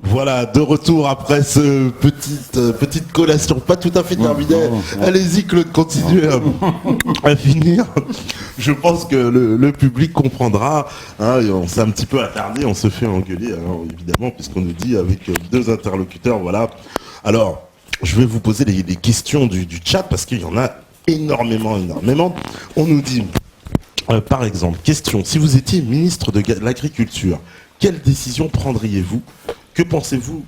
Voilà, de retour après ce petite collation, pas tout à fait terminée. Allez-y Claude, continuez à finir. Je pense que le public comprendra. Hein, et on s'est un petit peu attardé, on se fait engueuler, alors, évidemment, puisqu'on nous dit avec deux interlocuteurs, voilà. Alors, je vais vous poser les questions du chat, parce qu'il y en a énormément. On nous dit, par exemple, question, si vous étiez ministre de l'Agriculture, quelle décision prendriez-vous ? Que pensez-vous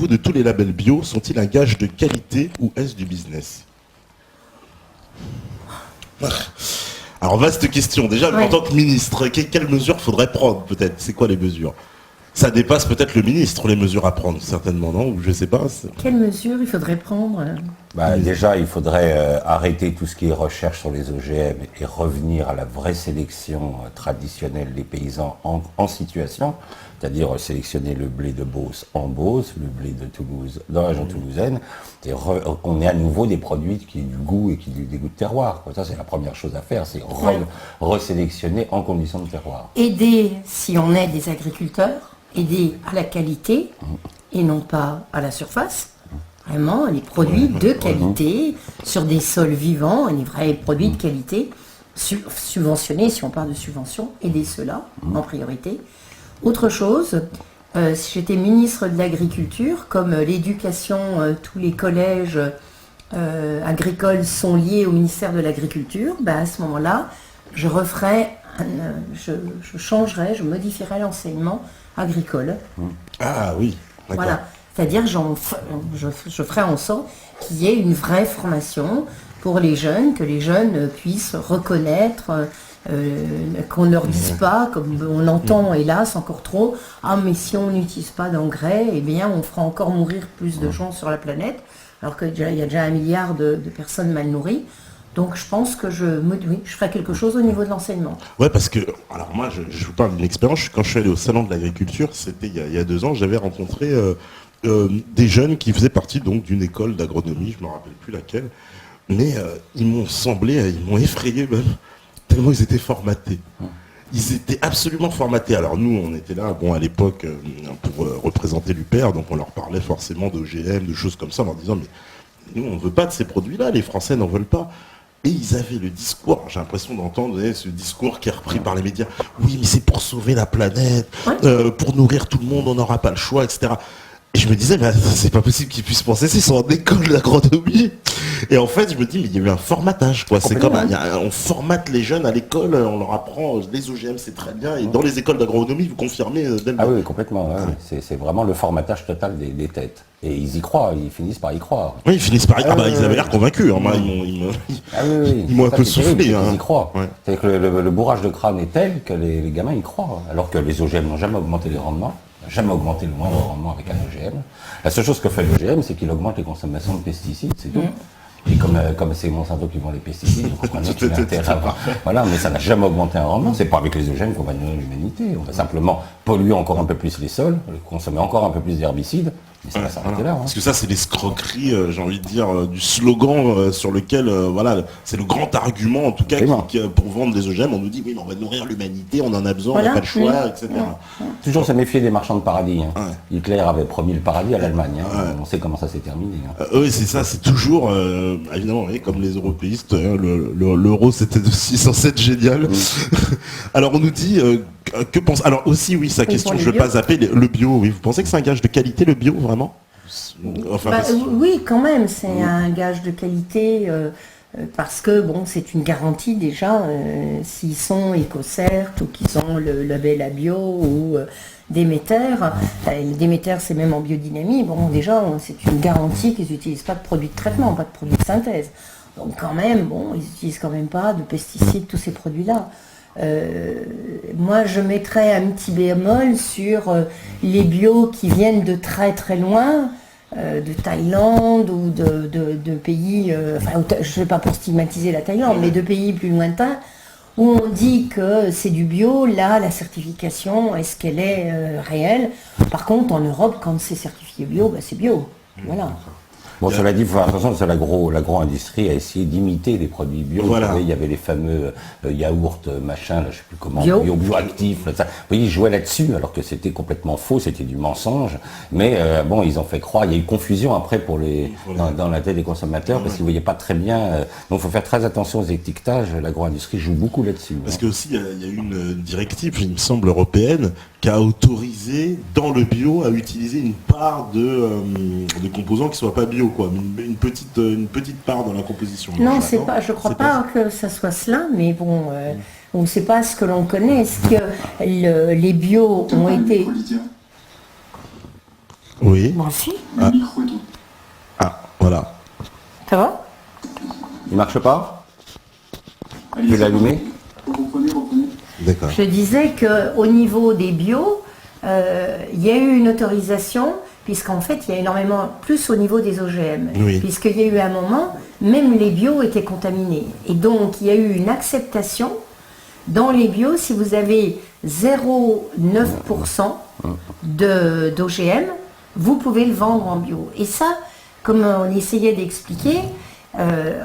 de tous les labels bio? Sont-ils un gage de qualité ou est-ce du business? Alors, vaste question. Déjà, en tant que ministre, quelles mesures faudrait prendre, peut-être? C'est quoi les mesures? Ça dépasse peut-être le ministre, les mesures à prendre, certainement, non? Ou je sais pas. Quelles mesures il faudrait prendre? Déjà, il faudrait arrêter tout ce qui est recherche sur les OGM et revenir à la vraie sélection traditionnelle des paysans en situation, c'est-à-dire sélectionner le blé de Beauce en Beauce, le blé de Toulouse dans la région toulousaine, et qu'on ait à nouveau des produits qui aient du goût et qui aient des goûts de terroir. Ça, c'est la première chose à faire, c'est resélectionner en conditions de terroir. Aider, si on est des agriculteurs, aider à la qualité et non pas à la surface. Vraiment, les produits de qualité, sur des sols vivants, les vrais produits de qualité, subventionnés, si on parle de subvention, aider ceux-là en priorité. Autre chose, si j'étais ministre de l'Agriculture, comme l'éducation, tous les collèges agricoles sont liés au ministère de l'Agriculture, à ce moment-là, je changerais, je modifierais l'enseignement agricole. Ah oui, d'accord. Voilà. C'est-à-dire, je ferai en sorte qu'il y ait une vraie formation pour les jeunes, que les jeunes puissent reconnaître, qu'on ne leur dise pas, comme on l'entend hélas encore trop, ah mais si on n'utilise pas d'engrais, eh bien on fera encore mourir plus de gens sur la planète, alors qu'il y a déjà 1 milliard de personnes mal nourries. Donc je pense que je ferai quelque chose au niveau de l'enseignement. Ouais, parce que, alors moi je vous parle d'une expérience, quand je suis allé au salon de l'agriculture, c'était il y a 2 ans, j'avais rencontré des jeunes qui faisaient partie donc d'une école d'agronomie, je ne me rappelle plus laquelle, mais ils m'ont effrayé même, tellement ils étaient formatés. Ils étaient absolument formatés. Alors nous, on était là, à l'époque, pour représenter l'UPR, donc on leur parlait forcément d'OGM, de choses comme ça, en leur disant, mais nous, on ne veut pas de ces produits-là, les Français n'en veulent pas. Et ils avaient le discours, j'ai l'impression d'entendre ce discours qui est repris par les médias. Oui, mais c'est pour sauver la planète, pour nourrir tout le monde, on n'aura pas le choix, etc. Et je me disais, c'est pas possible qu'ils puissent penser ça, ils sont en école d'agronomie. Et en fait, je me dis, mais il y a eu un formatage, quoi. C'est comme, on formate les jeunes à l'école, on leur apprend les OGM, c'est très bien. Et dans les écoles d'agronomie, vous confirmez oui, complètement. Ouais. C'est vraiment le formatage total des têtes. Et ils y croient, ils finissent par y croire. Oui, ils finissent par y croire. Ils avaient l'air convaincus. Ils m'ont un peu soufflé. Ils y croient. Ouais. C'est que le bourrage de crâne est tel que les gamins y croient. Alors que les OGM n'ont jamais augmenté les rendements. Jamais augmenté le moindre rendement avec un OGM. La seule chose que fait l'OGM, c'est qu'il augmente les consommations de pesticides, c'est tout. Et comme c'est Monsanto qui vend les pesticides, on comprend qu'il a intérêt à avoir. Voilà, mais ça n'a jamais augmenté un rendement. C'est pas avec les OGM qu'on va nourrir l'humanité. On va simplement polluer encore un peu plus les sols, consommer encore un peu plus d'herbicides. Mais ça va s'arrêter là. Parce que ça, c'est l'escroquerie, j'ai envie de dire, du slogan sur lequel, c'est le grand argument, en tout cas, pour vendre des OGM. On nous dit, oui, mais on va nourrir l'humanité, on en a besoin, on n'a pas le choix, etc. Toujours se méfier des marchands de paradis. Hitler avait promis le paradis à l'Allemagne. On sait comment ça s'est terminé. Oui, c'est ça, c'est toujours, évidemment, comme les européistes, l'euro, c'était aussi censé être génial. Alors, on nous dit, que pense... Alors aussi, oui, sa question, je ne vais pas zapper, le bio, oui. Vous pensez que c'est un gage de qualité, le bio, vraiment? Oui, quand même, c'est un gage de qualité parce que c'est une garantie déjà s'ils sont Ecocert ou qu'ils ont le label ABIO ou Déméter. Déméter, c'est même en biodynamie. Déjà, c'est une garantie qu'ils n'utilisent pas de produits de traitement, pas de produits de synthèse. Donc quand même, ils n'utilisent quand même pas de pesticides, tous ces produits-là. Moi, je mettrais un petit bémol sur les bio qui viennent de très très loin, de Thaïlande ou de pays, je ne sais pas pour stigmatiser la Thaïlande, mais de pays plus lointains, où on dit que c'est du bio. Là, la certification, est-ce qu'elle est réelle? Par contre, en Europe, quand c'est certifié bio, c'est bio. Voilà. Bon, cela dit, il faut faire attention, c'est l'agro-industrie a essayé d'imiter les produits bio. Voilà. Vous savez, il y avait les fameux yaourts, machin, là, je sais plus comment, bioactifs. Vous voyez, ils jouaient là-dessus, alors que c'était complètement faux, c'était du mensonge. Mais bon, ils ont fait croire, il y a eu confusion après dans la tête des consommateurs, parce qu'ils ne voyaient pas très bien. Donc il faut faire très attention aux étiquetages, l'agro-industrie joue beaucoup là-dessus. Parce que aussi, il y a eu une directive, il me semble, européenne, qui a autorisé dans le bio à utiliser une part de composants qui ne soient pas bio, quoi. Une petite part dans la composition. Non, c'est pas. Je crois pas que ça soit cela, mais bon, on ne sait pas ce que l'on connaît. Est-ce que les bio ont été. Oui. Bon, si. Voilà. Ça va? Il marche pas? Je vais l'allumer. D'accord. Je disais qu'au niveau des bio, il y a eu une autorisation, puisqu'en fait, il y a énormément plus au niveau des OGM. Oui. Puisqu'il y a eu un moment, même les bio étaient contaminés. Et donc, il y a eu une acceptation. Dans les bio, si vous avez 0,9% d'OGM, vous pouvez le vendre en bio. Et ça, comme on essayait d'expliquer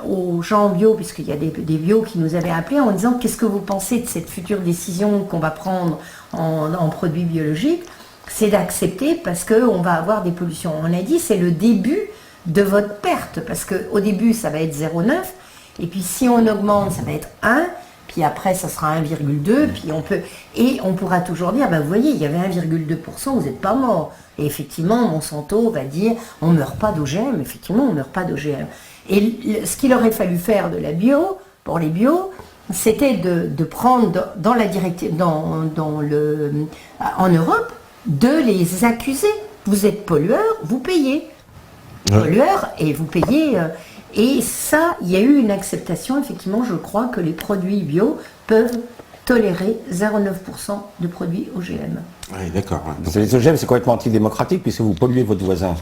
aux gens bio, puisqu'il y a des bio qui nous avaient appelés en disant qu'est-ce que vous pensez de cette future décision qu'on va prendre en produits biologiques, c'est d'accepter parce qu'on va avoir des pollutions. On a dit c'est le début de votre perte, parce qu'au début ça va être 0,9, et puis si on augmente ça va être 1, puis après ça sera 1,2, puis on pourra toujours dire, vous voyez, il y avait 1,2%, vous n'êtes pas mort. Et effectivement, Monsanto va dire, on ne meurt pas d'OGM, effectivement, on ne meurt pas d'OGM. Et ce qu'il aurait fallu faire de la bio, pour les bio, c'était de prendre dans la directive, en Europe, de les accuser. Vous êtes pollueur, vous payez. Pollueur, et vous payez. Et ça, il y a eu une acceptation, effectivement, je crois que les produits bio peuvent tolérer 0,9% de produits OGM. Oui, d'accord. Donc les OGM, c'est complètement antidémocratique puisque vous polluez votre voisin.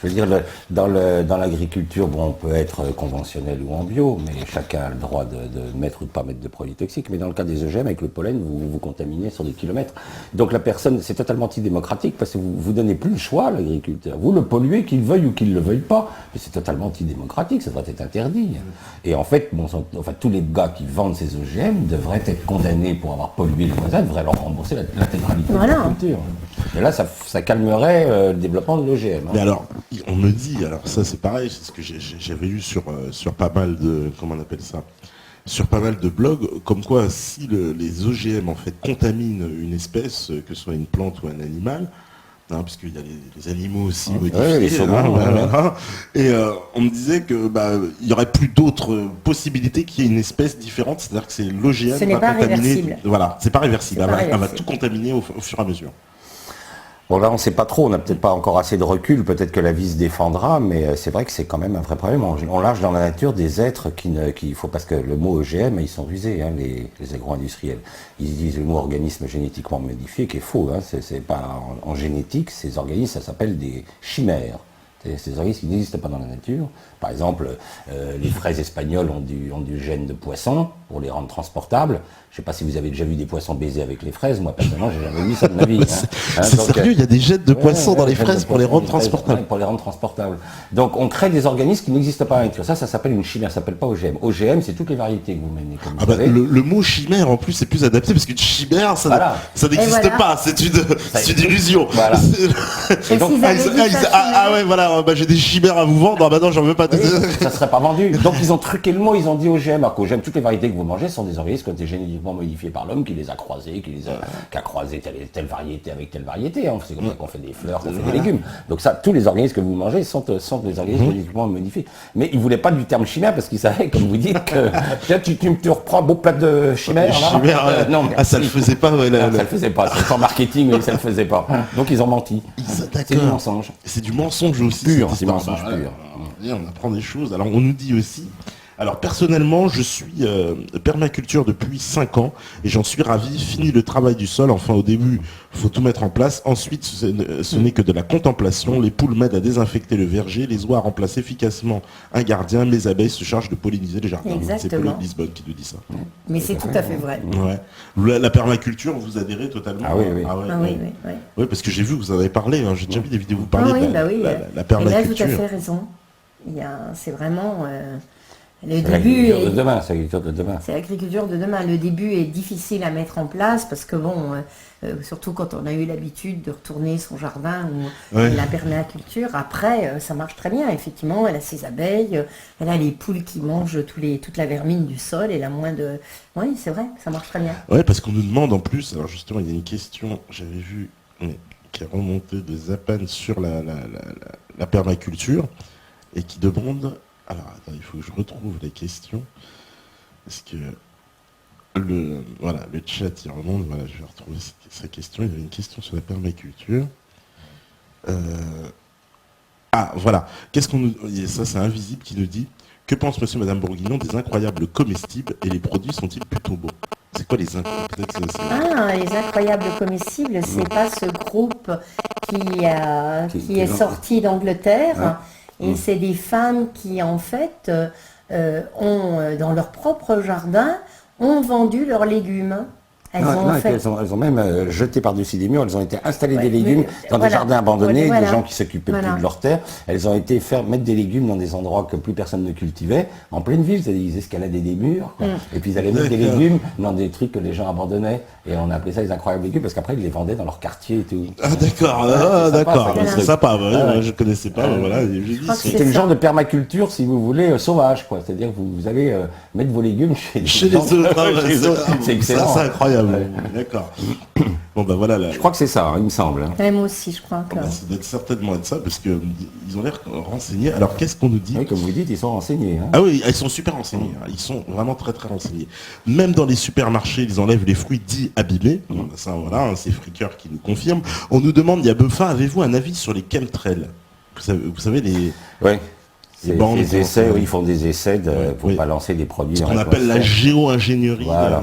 Je veux dire, dans l'agriculture, bon, on peut être conventionnel ou en bio, mais chacun a le droit de mettre ou de ne pas mettre de produits toxiques. Mais dans le cas des OGM, avec le pollen, vous contaminez sur des kilomètres. Donc la personne, c'est totalement antidémocratique parce que vous donnez plus le choix à l'agriculteur. Vous le polluez, qu'il veuille ou qu'il ne le veuille pas. Mais c'est totalement antidémocratique, ça devrait être interdit. Et en fait, tous les gars qui vendent ces OGM devraient être condamnés pour avoir pollué les voisins, devraient leur rembourser l'intégralité de l'agriculture. Et là, ça calmerait le développement de l'OGM. Mais alors, on me dit, alors ça c'est pareil, c'est ce que j'avais lu sur pas mal de, comment on appelle ça, sur pas mal de blogs, comme quoi si les OGM en fait contaminent une espèce, que ce soit une plante ou un animal, puisqu'il y a les animaux aussi modifiés, les saumons, et on me disait que il y aurait plus d'autres possibilités qu'il y ait une espèce différente, c'est-à-dire que c'est l'OGM Ce n'est pas réversible. Voilà, c'est pas réversible, elle va tout contaminer au fur et à mesure. Bon là on ne sait pas trop, on n'a peut-être pas encore assez de recul, peut-être que la vie se défendra, mais c'est vrai que c'est quand même un vrai problème. On lâche dans la nature des êtres qu'il faut, parce que le mot OGM, ils sont rusés, les agro-industriels. Ils disent le mot organisme génétiquement modifié, qui est faux, c'est pas en génétique, ces organismes, ça s'appelle des chimères. Ces organismes qui n'existent pas dans la nature. Par exemple, les fraises espagnoles ont du gène de poisson pour les rendre transportables. Je ne sais pas si vous avez déjà vu des poissons baiser avec les fraises. Moi, personnellement, j'ai jamais vu ça de ma vie. C'est sérieux, il y a des gènes de poissons dans les fraises pour les rendre transportables. Pour les rendre transportables. Donc, on crée des organismes qui n'existent pas dans la nature. Ça s'appelle une chimère, ça s'appelle pas OGM. OGM, c'est toutes les variétés que vous menez. Comme vous savez. Le mot chimère, en plus, c'est plus adapté parce qu'une chimère, ça n'existe pas. C'est une illusion. Voilà. Et donc, j'ai des chimères à vous vendre. Maintenant, j'en veux pas. Ça serait pas vendu. Donc, ils ont truqué le mot, ils ont dit OGM. Alors qu'OGM, toutes les variétés que vous mangez sont des organismes qui ont été génétiquement modifiés par l'homme, qui les a croisés, qui a croisé telle variété avec telle variété. C'est comme ça qu'on fait des fleurs, qu'on fait des légumes. Donc ça, tous les organismes que vous mangez sont des organismes génétiquement modifiés. Mais ils voulaient pas du terme chimère parce qu'ils savaient, comme vous dites, que tu reprends un beau plat de chimère. Non, ça le faisait pas. Ça le faisait pas. C'est en marketing, mais ça le faisait pas. Donc ils ont menti. C'est du mensonge. C'est du mensonge aussi. Pur, c'est du mensonge pur. On apprend des choses. Alors on nous dit aussi. Alors personnellement, je suis permaculture depuis 5 ans et j'en suis ravi. Fini le travail du sol. Enfin, au début, il faut tout mettre en place. Ensuite, ce n'est que de la contemplation. Les poules m'aident à désinfecter le verger. Les oies remplacent efficacement un gardien. Mes abeilles se chargent de polliniser les jardins. C'est Pauline de Lisbonne qui nous dit ça. Mais c'est tout à fait vrai. Ouais. La permaculture, vous adhérez totalement? Ah oui. Oui, parce que j'ai vu que vous en avez parlé. J'ai déjà vu des vidéos où vous parlez de la permaculture. Et là, vous avez fait raison. C'est vraiment... le C'est début l'agriculture de demain, c'est l'agriculture de demain. C'est l'agriculture de demain. Le début est difficile à mettre en place parce que surtout quand on a eu l'habitude de retourner son jardin ou la permaculture, après ça marche très bien. Effectivement, elle a ses abeilles, elle a les poules qui mangent toute la vermine du sol, elle a moins de... Oui, c'est vrai, ça marche très bien. Ouais, parce qu'on nous demande en plus, alors justement, il y a une question, j'avais vu, qui est remontée de Zapan sur la permaculture et qui demande... Alors, attends, il faut que je retrouve les questions. Parce que le chat, il remonte. Voilà, je vais retrouver sa question. Il y avait une question sur la permaculture. Voilà. Qu'est-ce qu'on nous... Ça, c'est Invisible qui nous dit: que pense monsieur et madame Bourguignon des incroyables comestibles et les produits sont-ils plutôt beaux? C'est quoi les incroyables? Les incroyables comestibles, c'est pas ce groupe qui est sorti d'Angleterre. Et c'est des femmes qui, en fait, dans leur propre jardin, ont vendu leurs légumes. Elles ont même jeté par-dessus des murs, elles ont été installées des légumes dans des jardins abandonnés, des gens qui s'occupaient plus de leurs terres. Elles ont été mettre des légumes dans des endroits que plus personne ne cultivait, en pleine ville, c'est-à-dire ils escaladaient des murs, et puis ils allaient mettre des légumes dans des trucs que les gens abandonnaient, et on appelait ça les incroyables légumes, parce qu'après ils les vendaient dans leur quartier et tout. Ah d'accord, c'est sympa, je connaissais pas, voilà. C'était le genre de permaculture, si vous voulez, sauvage, quoi. C'est-à-dire que vous allez mettre vos légumes chez les autres. C'est excellent. C'est incroyable. D'accord. Bon voilà. Je crois que c'est ça, il me semble. Moi aussi, je crois que... ça doit certainement être ça, parce qu'ils ont l'air renseignés. Alors qu'est-ce qu'on nous dit? Oui, comme vous dites, ils sont renseignés. Ah oui, ils sont super renseignés. Ils sont vraiment très très renseignés. Même dans les supermarchés, ils enlèvent les fruits dits abîmés. Ça, voilà, c'est Fricker qui nous confirme. On nous demande, il y a Buffa, avez-vous un avis sur les chemtrails? Vous savez les... Oui. Des essais, ils font des essais pour balancer des produits. Ce qu'on appelle la géo-ingénierie. Voilà,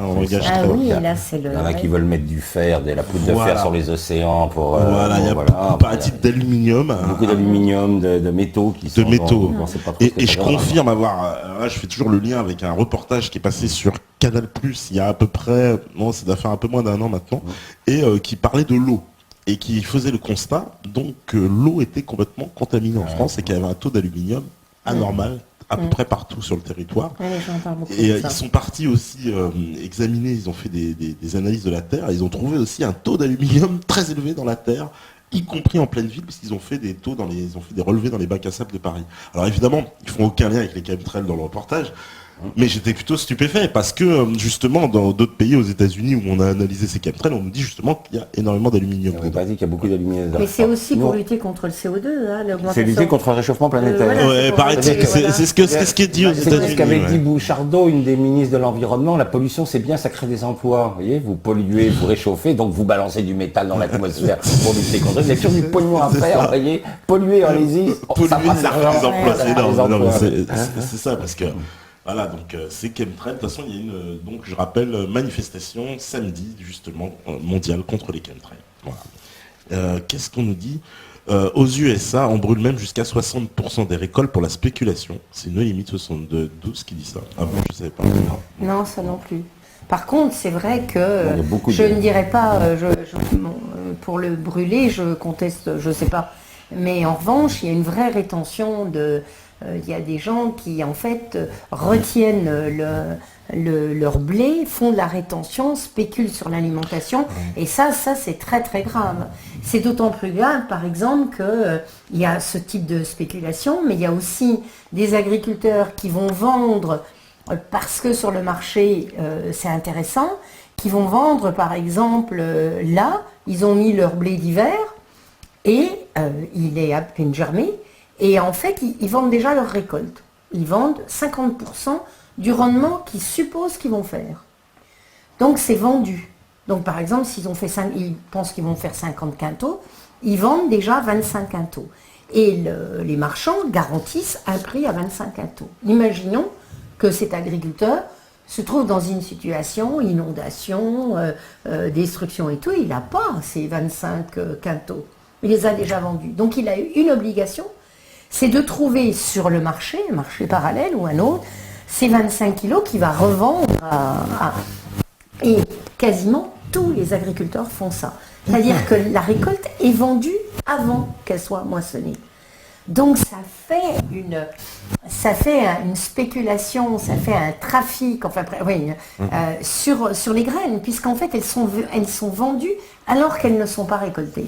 là c'est le... Il y en a qui veulent mettre du fer, de la poudre de fer sur les océans pour... il y a beaucoup d'aluminium. Beaucoup d'aluminium, de métaux qui sont... Et je confirme avoir... je fais toujours le lien avec un reportage qui est passé sur Canal+, il y a à peu près... ça doit faire un peu moins d'un an maintenant, et qui parlait de l'eau. Et qui faisait le constat donc que l'eau était complètement contaminée en France et qu'il y avait un taux d'aluminium anormal à peu près partout sur le territoire. Ils sont partis aussi examiner, ils ont fait des analyses de la Terre, et ils ont trouvé aussi un taux d'aluminium très élevé dans la Terre, y compris en pleine ville, puisqu'ils ont fait des relevés dans les bacs à sable de Paris. Alors évidemment, ils font aucun lien avec les chemtrails dans le reportage. Mais j'étais plutôt stupéfait parce que justement dans d'autres pays, aux États-Unis, où on a analysé ces chemtrails, on nous dit justement qu'il y a énormément d'aluminium. On n'a pas dit qu'il y a beaucoup d'aluminium. Mais c'est aussi pour lutter contre le CO2, c'est lutter contre le réchauffement planétaire. C'est ce qui est dit aux États-Unis. C'est ce qu'avait dit Bouchardot, une des ministres de l'environnement. La pollution, c'est bien, ça crée des emplois. Vous voyez, vous polluez, vous réchauffez, donc vous balancez du métal dans l'atmosphère pour lutter contre. Il y a toujours du pognon à faire. Vous voyez, polluer, allez-y. Ça crée des emplois. C'est ça, parce que. Voilà, donc c'est chemtrails. De toute façon, il y a une, donc je rappelle, manifestation samedi, justement, mondiale contre les chemtrails. Voilà. Qu'est-ce qu'on nous dit? Aux USA, on brûle même jusqu'à 60% des récoltes pour la spéculation. C'est une limite 72 qui dit ça. Ah bon, je ne savais pas. Non, ça non plus. Par contre, c'est vrai que je ne dirais pas, pour le brûler, je conteste, je ne sais pas. Mais en revanche, il y a une vraie rétention il y a des gens qui en fait retiennent leur blé, font de la rétention, spéculent sur l'alimentation, et ça c'est très très grave. C'est d'autant plus grave par exemple qu'il y a ce type de spéculation, mais il y a aussi des agriculteurs qui vont vendre, parce que sur le marché c'est intéressant, qui vont vendre par exemple là, ils ont mis leur blé d'hiver, et il est à peine germé, et en fait, ils vendent déjà leur récolte. Ils vendent 50% du rendement qu'ils supposent qu'ils vont faire. Donc c'est vendu. Donc par exemple, ils pensent qu'ils vont faire 50 quintaux, ils vendent déjà 25 quintaux. Et les marchands garantissent un prix à 25 quintaux. Imaginons que cet agriculteur se trouve dans une situation, inondation, destruction et tout, il n'a pas ces 25 quintaux. Il les a déjà vendus. Donc il a eu une obligation, c'est de trouver sur le marché parallèle ou un autre, ces 25 kilos qu'il va revendre Et quasiment tous les agriculteurs font ça. C'est-à-dire que la récolte est vendue avant qu'elle soit moissonnée. Donc ça fait une spéculation, ça fait un trafic, sur les graines, puisqu'en fait elles sont vendues alors qu'elles ne sont pas récoltées.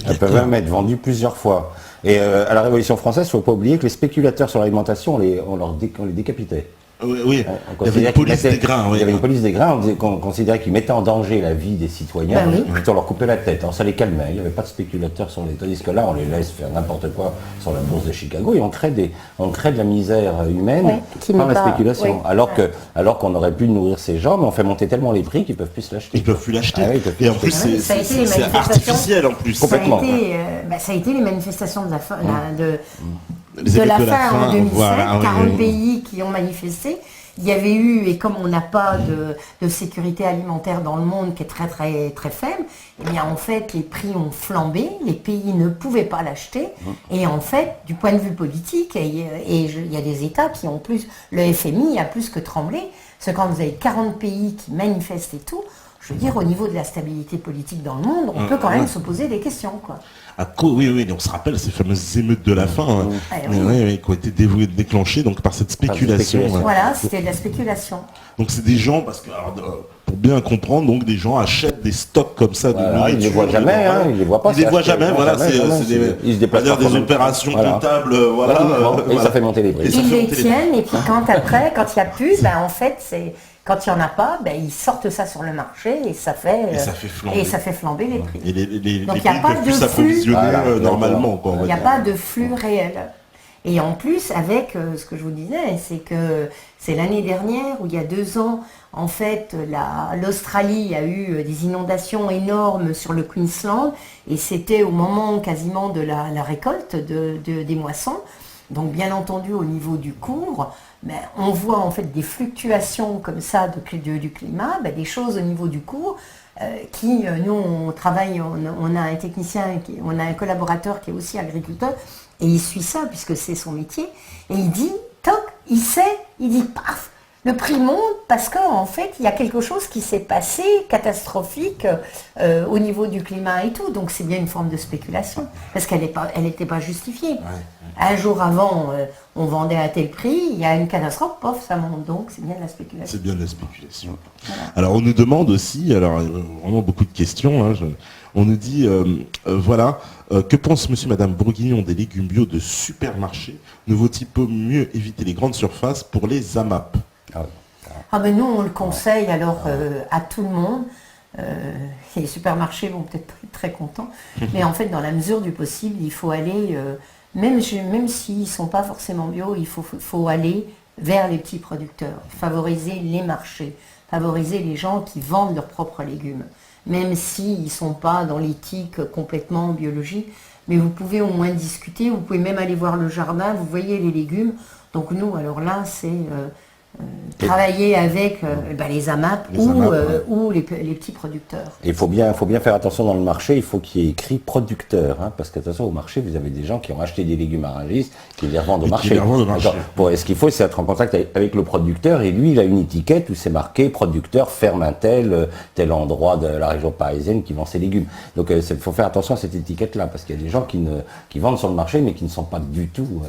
Elles peuvent même être vendues plusieurs fois. Et à la Révolution française, il ne faut pas oublier que les spéculateurs sur l'alimentation, on les décapitait. Oui. Il y avait une police des grains. Il y avait une police des grains, on considérait qu'ils mettaient en danger la vie des citoyens, plutôt leur couper la tête. Alors ça les calmait, il n'y avait pas de spéculateurs sur les... Tandis que là, on les laisse faire n'importe quoi sur la bourse de Chicago et on crée de la misère humaine par la spéculation. Alors qu'on aurait pu nourrir ces gens, mais on fait monter tellement les prix qu'ils ne peuvent plus se l'acheter. Ils ne peuvent plus l'acheter. Et en plus, c'est artificiel en plus. Complètement. Ça a été les manifestations de la fin fin en 2007, 40 pays qui ont manifesté. Il y avait eu, et comme on n'a pas de sécurité alimentaire dans le monde qui est très très très faible, eh bien en fait les prix ont flambé, les pays ne pouvaient pas l'acheter, et en fait du point de vue politique, il y a des États qui ont plus, le FMI a plus que tremblé, parce que quand vous avez 40 pays qui manifestent et tout, je veux dire, au niveau de la stabilité politique dans le monde, on peut quand même se poser des questions, quoi. Oui, on se rappelle ces fameuses émeutes de la faim qui ont été déclenchées donc, par cette spéculation. Voilà, c'était de la spéculation. Donc c'est des gens, parce que pour bien comprendre, donc des gens achètent des stocks comme ça de nourriture. Ils ne les voient jamais, ils ne les voient pas. Ils ne les voient jamais, c'est des opérations comptables, Et ça fait monter les prix. Ils les tiennent, et puis quand il n'y a plus, en fait, c'est... Quand il n'y en a pas, ils sortent ça sur le marché et ça fait flamber les prix. Donc il n'y a pas de flux normalement. Il n'y a pas de flux réel. Et en plus, avec ce que je vous disais, c'est que c'est l'année dernière, ou il y a 2 ans, en fait, l'Australie a eu des inondations énormes sur le Queensland, et c'était au moment quasiment de la récolte des moissons. Donc bien entendu, au niveau du cours, on voit en fait des fluctuations comme ça du climat, des choses au niveau du cours nous on travaille, on a un technicien, on a un collaborateur qui est aussi agriculteur et il suit ça puisque c'est son métier et il dit, il dit paf, le prix monte parce qu'en fait il y a quelque chose qui s'est passé catastrophique au niveau du climat et tout, donc c'est bien une forme de spéculation parce qu'elle n'était pas justifiée. Un jour avant, on vendait à tel prix, il y a une catastrophe, pof, ça monte, donc c'est bien de la spéculation. C'est bien de la spéculation. Voilà. Alors on nous demande aussi, vraiment beaucoup de questions, on nous dit, que pense monsieur et madame Bourguignon des légumes bio de supermarché? Ne vaut-il pas mieux éviter les grandes surfaces pour les AMAP? Nous on le conseille à tout le monde. Les supermarchés vont peut-être pas être très contents, mais en fait dans la mesure du possible, il faut aller... Même s'ils ne sont pas forcément bio, il faut aller vers les petits producteurs, favoriser les marchés, favoriser les gens qui vendent leurs propres légumes. Même s'ils ne sont pas dans l'éthique complètement biologique, mais vous pouvez au moins discuter, vous pouvez même aller voir le jardin, vous voyez les légumes. Donc nous, alors là, c'est travailler avec les AMAP ou les petits producteurs. Il faut bien faire attention dans le marché, il faut qu'il y ait écrit producteur, parce que attention au marché, vous avez des gens qui ont acheté des légumes à Rungis, qui les revendent au marché. Ce qu'il faut, c'est être en contact avec le producteur, et lui, il a une étiquette où c'est marqué producteur, ferme un tel endroit de la région parisienne qui vend ses légumes. Donc il faut faire attention à cette étiquette-là, parce qu'il y a des gens qui vendent sur le marché, mais qui ne sont pas du tout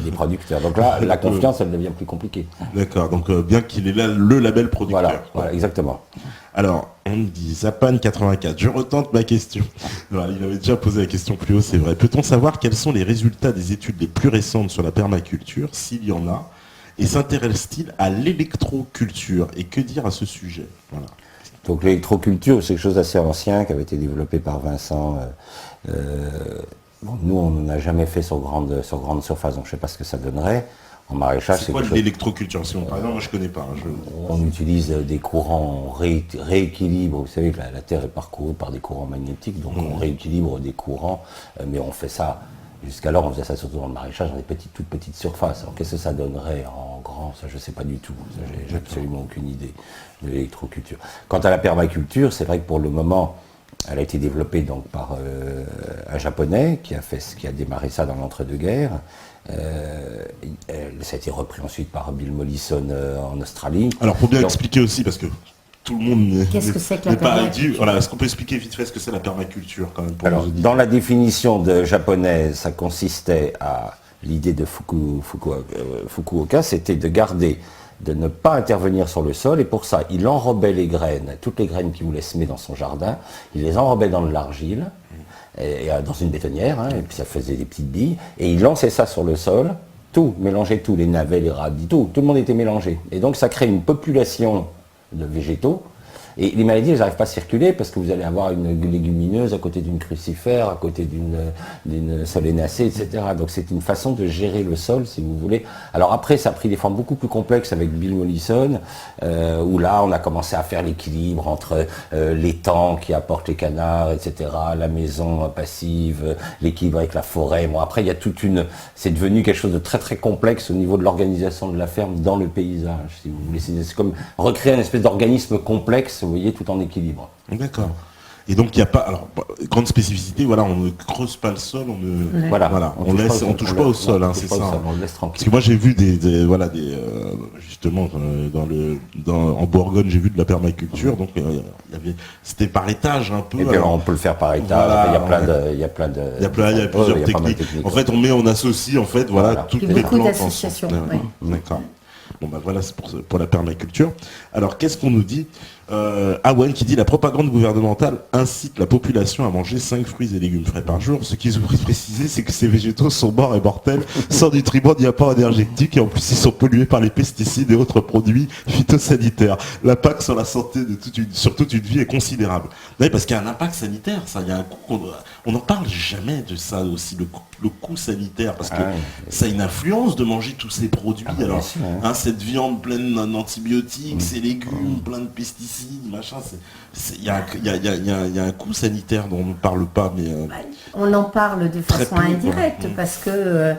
des producteurs. Donc là, la confiance, elle devient plus compliquée. D'accord, donc bien qu'il ait là le label producteur. Voilà, exactement. Alors, on me dit, Zapan84, je retente ma question. Alors, il avait déjà posé la question plus haut, c'est vrai. Peut-on savoir quels sont les résultats des études les plus récentes sur la permaculture, s'il y en a, et s'intéresse-t-il à l'électroculture? Et que dire à ce sujet? Voilà. Donc l'électroculture, c'est quelque chose d'assez ancien qui avait été développé par Vincent. Nous, on n'a jamais fait sur grande surface, donc je ne sais pas ce que ça donnerait. En maraîchage, c'est quoi l'électroculture? Par exemple, moi je connais pas. On utilise des courants, on rééquilibre. Vous savez que la Terre est parcourue par des courants magnétiques, donc on rééquilibre des courants, mais on fait ça. Jusqu'alors, on faisait ça surtout dans le maraîchage, dans des toutes petites surfaces. Alors qu'est-ce que ça donnerait en grand? Ça, je ne sais pas du tout. J'ai absolument aucune idée de l'électroculture. Quant à la permaculture, c'est vrai que pour le moment, elle a été développée donc par un Japonais qui a démarré ça dans l'entre-deux-guerres. Ça a été repris ensuite par Bill Mollison en Australie. Alors pour bien expliquer aussi, parce que tout le monde Qu'est-ce que c'est que la n'est pas permaculture? Voilà, est-ce qu'on peut expliquer vite fait ce que c'est la permaculture quand même pour Alors, nos auditeurs? dans la définition japonaise, ça consistait à l'idée de Fukuoka, c'était de ne pas intervenir sur le sol, et pour ça, il enrobait les graines, toutes les graines qu'il voulait semer dans son jardin, il les enrobait dans de l'argile, et dans une bétonnière, et puis ça faisait des petites billes, et il lançait ça sur le sol, tout, mélangeait tout, les navets, les radis, tout le monde était mélangé. Et donc ça crée une population de végétaux. Et les maladies, elles n'arrivent pas à circuler parce que vous allez avoir une légumineuse à côté d'une crucifère, à côté d'une solénacée, etc. Donc c'est une façon de gérer le sol, si vous voulez. Alors après, ça a pris des formes beaucoup plus complexes avec Bill Mollison, où là, on a commencé à faire l'équilibre entre l'étang qui apporte les canards, etc., la maison passive, l'équilibre avec la forêt. Bon, après, il y a c'est devenu quelque chose de très très complexe au niveau de l'organisation de la ferme dans le paysage, si vous voulez. C'est comme recréer une espèce d'organisme complexe, vous voyez, tout en équilibre. D'accord. Et donc il n'y a pas, alors grande spécificité, voilà, on ne creuse pas le sol, on touche pas au sol, c'est ça. On le laisse tranquille. Parce que moi j'ai vu justement en Bourgogne, j'ai vu de la permaculture, donc c'était par étage un peu. Et puis alors, on peut le faire par étage. Voilà, il y a plusieurs techniques. En fait, on associe en fait, toutes les beaucoup plantes d'associations. ensemble. D'accord. Bon voilà, c'est pour la permaculture. Alors qu'est-ce qu'on nous dit? Awen qui dit la propagande gouvernementale incite la population à manger 5 fruits et légumes frais par jour. Ce qu'ils oublient de préciser, c'est que ces végétaux sont morts et mortels, sans nutriments ni apport énergétique, et en plus ils sont pollués par les pesticides et autres produits phytosanitaires. L'impact sur la santé sur toute une vie est considérable. Oui, parce qu'il y a un impact sanitaire, ça. Il y a un coût, on n'en parle jamais de ça aussi, le coût sanitaire, parce que ça a une influence de manger tous ces produits. Alors, cette viande pleine d'antibiotiques, ces légumes pleins de pesticides, machin, il y a un coût sanitaire dont on ne parle pas, mais on en parle de façon indirecte, ouais. parce que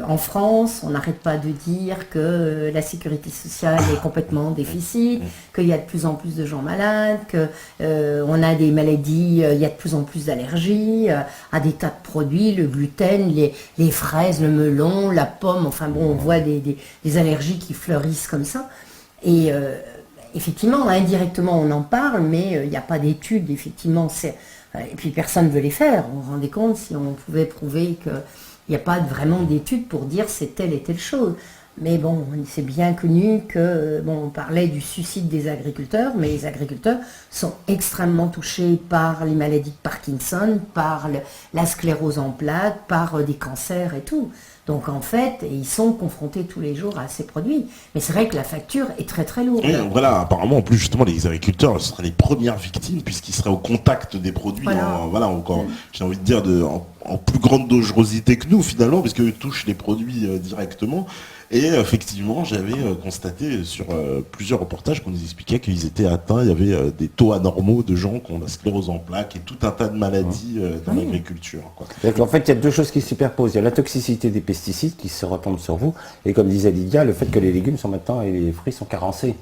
en France, on n'arrête pas de dire que la sécurité sociale est complètement en déficit, qu'il y a de plus en plus de gens malades, qu'on a des maladies, il y a de plus en plus d'allergies à des tas de produits, le gluten, les fraises, le melon, la pomme, enfin bon, on voit des allergies qui fleurissent comme ça. Et effectivement, indirectement, on en parle, mais il n'y a pas d'études, effectivement. Et puis personne ne veut les faire. On se rendait compte si on pouvait prouver qu'il n'y a pas vraiment d'études pour dire c'est telle et telle chose. Mais bon, c'est bien connu que, on parlait du suicide des agriculteurs, mais les agriculteurs sont extrêmement touchés par les maladies de Parkinson, par la sclérose en plaques, par des cancers et tout. Donc en fait, ils sont confrontés tous les jours à ces produits. Mais c'est vrai que la facture est très très lourde. Oui, voilà, apparemment, en plus, justement, les agriculteurs seraient les premières victimes puisqu'ils seraient au contact des produits, j'ai envie de dire, en plus grande dangerosité que nous, finalement, puisqu'ils touchent les produits directement. Et effectivement, j'avais constaté sur plusieurs reportages qu'on nous expliquait qu'ils étaient atteints, il y avait des taux anormaux de gens qui ont la sclérose en plaques et tout un tas de maladies dans l'agriculture. En fait, il y a deux choses qui se superposent. Il y a la toxicité des pesticides qui se retombent sur vous, et comme disait Lydia, le fait que les légumes sont maintenant et les fruits sont carencés.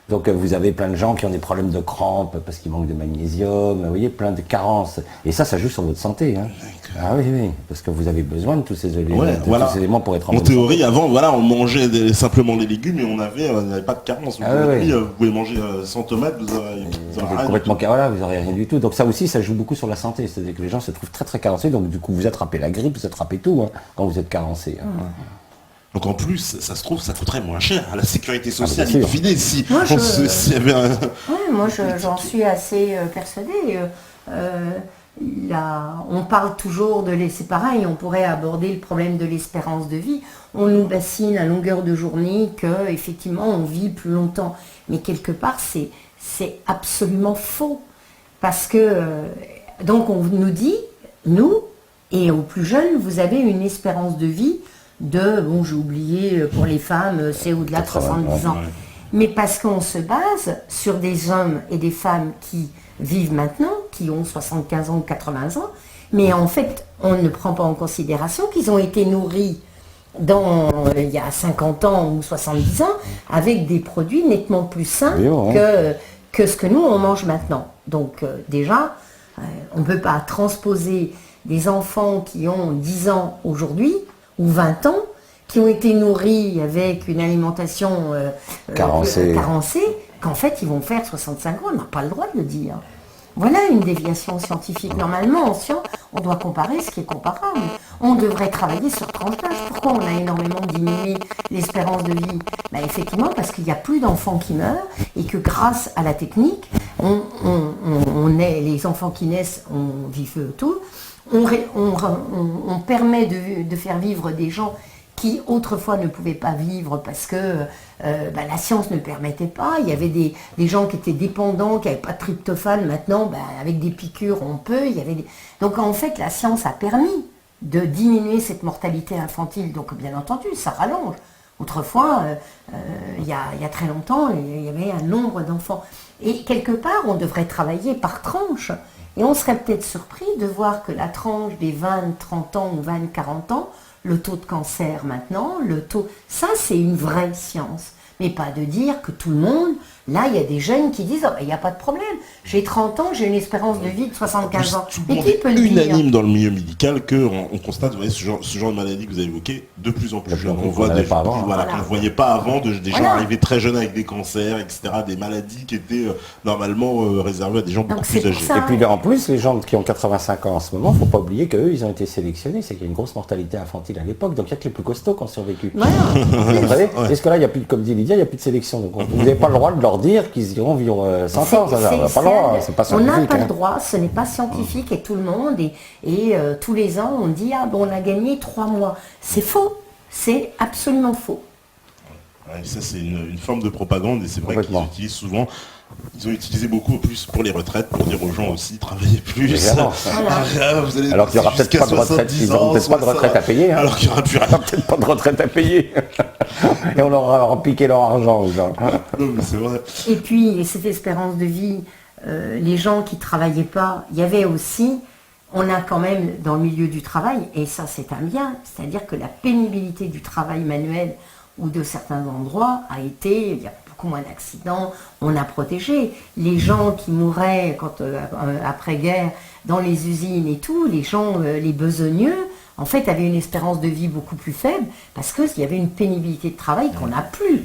Donc vous avez plein de gens qui ont des problèmes de crampes parce qu'ils manquent de magnésium, vous voyez, plein de carences. Et ça joue sur votre santé. Ah oui, parce que vous avez besoin de tous ces éléments, tous ces éléments pour être en bonne théorie, santé. avant, on mangeait simplement les légumes et on n'avait pas de carence. Aujourd'hui, vous pouvez manger sans tomates, vous aurez complètement vous n'aurez rien du tout. Donc ça aussi, ça joue beaucoup sur la santé. C'est-à-dire que les gens se trouvent très très carencés. Donc du coup, vous attrapez la grippe, vous attrapez tout quand vous êtes carencé. Donc en plus, ça se trouve, ça coûterait moins cher à la sécurité sociale. Bien sûr. Si y avait un... moi, j'en suis assez persuadée. On parle toujours c'est pareil, on pourrait aborder le problème de l'espérance de vie. On nous bassine à longueur de journée qu'effectivement on vit plus longtemps. Mais quelque part, c'est absolument faux. Parce que, donc on nous dit, nous, et aux plus jeunes, vous avez une espérance de vie j'ai oublié, pour les femmes, c'est au-delà de 70 ans. Mais parce qu'on se base sur des hommes et des femmes qui vivent maintenant, qui ont 75 ans ou 80 ans, mais en fait, on ne prend pas en considération qu'ils ont été nourris il y a 50 ans ou 70 ans avec des produits nettement plus sains que ce que nous, on mange maintenant. Donc déjà, on ne peut pas transposer des enfants qui ont 10 ans aujourd'hui, ou 20 ans, qui ont été nourris avec une alimentation carencée, qu'en fait ils vont faire 65 ans, on n'a pas le droit de le dire. Voilà une déviation scientifique. Normalement, en science, on doit comparer ce qui est comparable. On devrait travailler sur 30 âges. Pourquoi on a énormément diminué l'espérance de vie? Effectivement, parce qu'il n'y a plus d'enfants qui meurent et que grâce à la technique, les enfants qui naissent, on vivent tout. On permet de faire vivre des gens qui autrefois ne pouvaient pas vivre parce que la science ne permettait pas. Il y avait des gens qui étaient dépendants, qui n'avaient pas de tryptophane. Maintenant, avec des piqûres, on peut. Donc en fait, la science a permis de diminuer cette mortalité infantile. Donc bien entendu, ça rallonge. Autrefois, il y a très longtemps, il y avait un nombre d'enfants. Et quelque part, on devrait travailler par tranche. Et on serait peut-être surpris de voir que la tranche des 20, 30 ans ou 20, 40 ans, le taux de cancer maintenant, ça c'est une vraie science. Mais pas de dire que tout le monde, là il y a des jeunes qui disent il n'y a pas de problème, j'ai 30 ans, j'ai une espérance de vie de 75 ans. Mais qui peut le dire ? Unanime dans le milieu médical qu'on constate, vous voyez, ce genre de maladie que vous avez évoqué, de plus en plus jeune. On voit des gens qu'on ne voyait pas avant, des gens arrivés très jeunes avec des cancers, etc., des maladies qui étaient normalement réservées à des gens beaucoup plus âgés. Et puis en plus, les gens qui ont 85 ans en ce moment, il ne faut pas oublier qu'eux, ils ont été sélectionnés, c'est qu'il y a une grosse mortalité infantile à l'époque, donc il y a que les plus costauds qui ont survécu. Vous savez, parce que là, il n'y a plus, comme dit Lydia, il n'y a plus de sélection. Donc vous n'avez pas le droit de leur dire qu'ils iront vivre 100 ans. On n'a pas le droit, ce n'est pas scientifique et tout le monde, et tous les ans on dit on a gagné 3 mois. C'est faux, c'est absolument faux. Ouais, ça c'est une forme de propagande et c'est vrai qu'ils utilisent souvent. Ils ont utilisé beaucoup plus pour les retraites, pour dire aux gens aussi, travaillez plus. Alors qu'il n'y aura peut-être pas de retraite, ils n'auront peut-être pas de retraite à payer. Alors qu'il n'y aura plus rien. Peut-être pas de retraite à payer. Et on leur aura piqué leur argent aux gens. Non, mais c'est vrai. Et puis, cette espérance de vie, les gens qui ne travaillaient pas, il y avait aussi, on a quand même dans le milieu du travail, et ça c'est un bien, c'est-à-dire que la pénibilité du travail manuel ou de certains endroits a été, il y a beaucoup moins d'accidents, on a protégé. Les gens qui mouraient après-guerre dans les usines et tout, les gens, les besogneux, en fait, avaient une espérance de vie beaucoup plus faible parce qu'il y avait une pénibilité de travail qu'on n'a plus.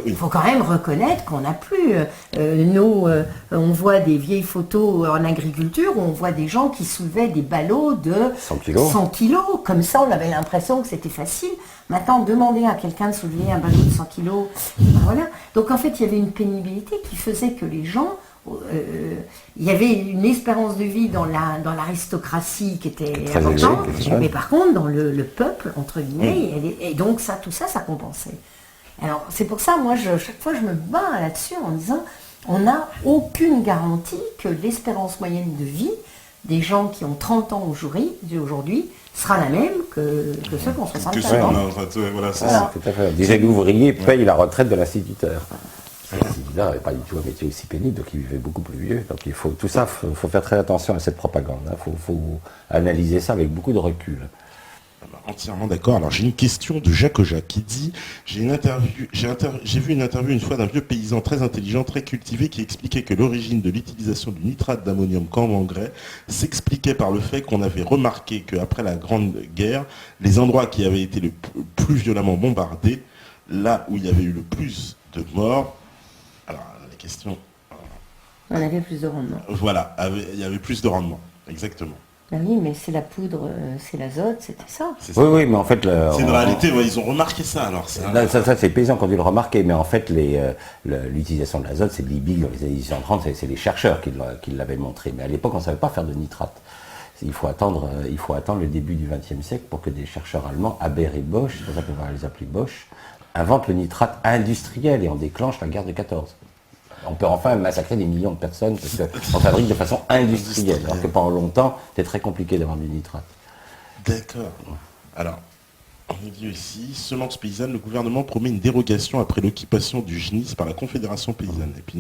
Il faut quand même reconnaître qu'on n'a plus. On voit des vieilles photos en agriculture où on voit des gens qui soulevaient des ballots de 100 kilos. Comme ça, on avait l'impression que c'était facile. Maintenant, demander à quelqu'un de soulever un ballot de 100 kilos, voilà. Donc en fait, il y avait une pénibilité qui faisait que les gens... il y avait une espérance de vie dans l'aristocratie qui était importante, mais par contre, dans le peuple, entre guillemets, et donc tout ça compensait. Alors, c'est pour ça, moi, chaque fois, je me bats là-dessus en disant, on n'a aucune garantie que l'espérance moyenne de vie des gens qui ont 30 ans aujourd'hui sera la même que ceux qui ont 65 ans. Voilà. Tout à fait. Disait l'ouvrier paye la retraite de l'instituteur. L'instituteur n'avait pas du tout un métier aussi pénible, donc il vivait beaucoup plus vieux. Donc il faut tout ça, faut faire très attention à cette propagande. Il faut analyser ça avec beaucoup de recul. Entièrement d'accord. Alors j'ai une question de Jacques Oja qui dit j'ai vu une interview une fois d'un vieux paysan très intelligent, très cultivé, qui expliquait que l'origine de l'utilisation du nitrate d'ammonium comme engrais s'expliquait par le fait qu'on avait remarqué qu'après la Grande Guerre, les endroits qui avaient été le plus violemment bombardés, là où il y avait eu le plus de morts, alors la question... On avait plus de rendement. Voilà, il y avait plus de rendement, exactement. Ben oui, mais c'est la poudre, c'est l'azote, c'était ça. Oui, mais en fait... c'est une réalité, ils ont remarqué ça alors. Ça, c'est les paysans qui ont dû le remarquer, mais en fait, l'utilisation de l'azote, c'est de l'IBIL dans les années 1830, c'est les chercheurs qui l'avaient montré. Mais à l'époque, on ne savait pas faire de nitrate. Il faut attendre le début du XXe siècle pour que des chercheurs allemands, Haber et Bosch, c'est pour ça qu'on va les appeler Bosch, inventent le nitrate industriel et on déclenche la guerre de 14. On peut enfin massacrer des millions de personnes parce qu'on fabrique de façon industrielle. Alors que pendant longtemps, c'était très compliqué d'avoir du nitrate. D'accord. Alors, on dit ici, semence paysanne, le gouvernement promet une dérogation après l'occupation du GNIS par la Confédération paysanne. Et puis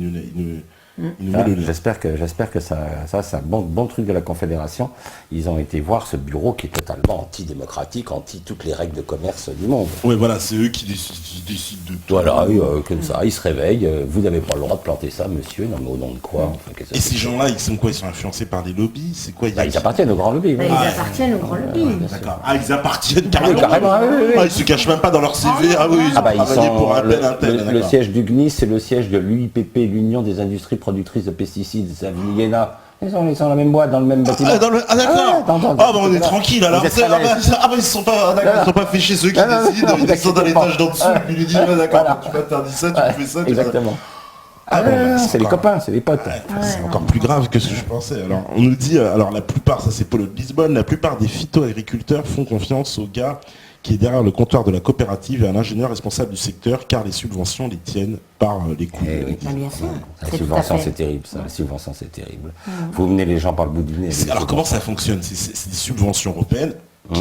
Il nous met le lait. J'espère que ça c'est un bon truc de la Confédération. Ils ont été voir ce bureau qui est totalement antidémocratique, anti toutes les règles de commerce du monde. Oui, voilà, c'est eux qui décident de tout. Voilà, comme ça, ils se réveillent. Vous n'avez pas le droit de planter ça, monsieur. Non, mais au nom de quoi enfin, Et ces gens-là, ils sont quoi? Ils sont influencés par des lobbies? C'est quoi? Ils appartiennent au grand lobby. Ils appartiennent au grand lobby. D'accord. Ah, ils appartiennent carrément. Oui. Ah, ils se cachent même pas dans leur CV. Ah oui, ils ont travaillé pour un tel. Le siège du GNIS, c'est le siège de l'UIPP, l'Union des industries productrices de pesticides. C'est à Villiena. Ils sont dans la même boîte, dans le même bâtiment. D'accord. On est tranquille alors. Ils sont pas fait chez ceux qui décident. Ils sont dans l'étage d'en dessous. Ils lui disent d'accord, tu m'interdis ça, tu fais ça. Exactement. C'est les copains, c'est les potes. C'est encore plus grave que ce que je pensais. Alors, on nous dit, la plupart, ça c'est Polo de Lisbonne, la plupart des phyto-agriculteurs font confiance au gars qui est derrière le comptoir de la coopérative et à l'ingénieur responsable du secteur, car les subventions les tiennent par les coûts. Bien sûr. La subvention, c'est terrible, ça. La subvention, c'est terrible. Faut mener les gens par le bout du nez. Alors, comment ça fonctionne? C'est des subventions européennes.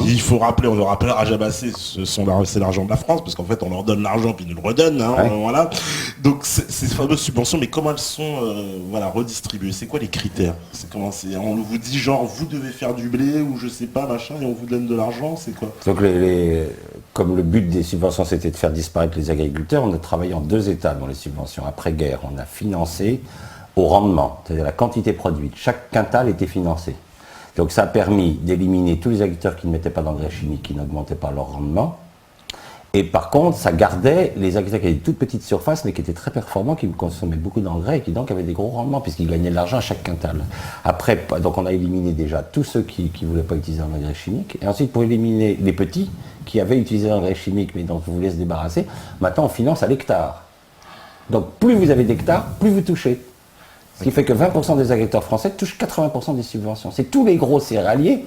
Il faut rappeler, on ne rappellera jamais assez, c'est l'argent de la France, parce qu'en fait on leur donne l'argent puis ils nous le redonnent, voilà. Donc ces fameuses subventions, mais comment elles sont redistribuées? C'est quoi les critères? On vous dit genre vous devez faire du blé ou je sais pas machin et on vous donne de l'argent, c'est quoi? Donc comme le but des subventions c'était de faire disparaître les agriculteurs, on a travaillé en 2 étapes dans les subventions. Après-guerre, on a financé au rendement, c'est-à-dire la quantité produite. Chaque quintal était financé. Donc ça a permis d'éliminer tous les agriculteurs qui ne mettaient pas d'engrais chimiques, qui n'augmentaient pas leur rendement. Et par contre, ça gardait les agriculteurs qui avaient des toutes petites surfaces, mais qui étaient très performants, qui consommaient beaucoup d'engrais et qui donc avaient des gros rendements, puisqu'ils gagnaient de l'argent à chaque quintal. Après, donc on a éliminé déjà tous ceux qui ne voulaient pas utiliser un engrais chimique. Et ensuite, pour éliminer les petits qui avaient utilisé un engrais chimique, mais dont on voulait se débarrasser, maintenant on finance à l'hectare. Donc plus vous avez d'hectares, plus vous touchez. Ce qui fait que 20% des agriculteurs français touchent 80% des subventions. C'est tous les gros céréaliers.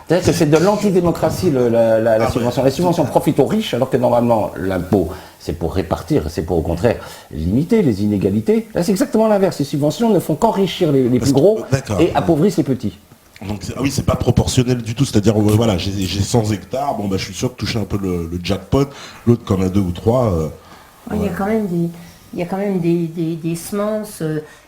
C'est-à-dire que c'est de l'antidémocratie la subvention. Les subventions profitent aux riches, alors que normalement l'impôt c'est pour répartir, c'est pour au contraire limiter les inégalités. Là c'est exactement l'inverse. Les subventions ne font qu'enrichir les plus gros et appauvrissent les petits. Donc, c'est pas proportionnel du tout, c'est-à-dire voilà, j'ai 100 hectares, je suis sûr de toucher un peu le jackpot, l'autre comme à 2 ou 3. Il y a quand même des semences,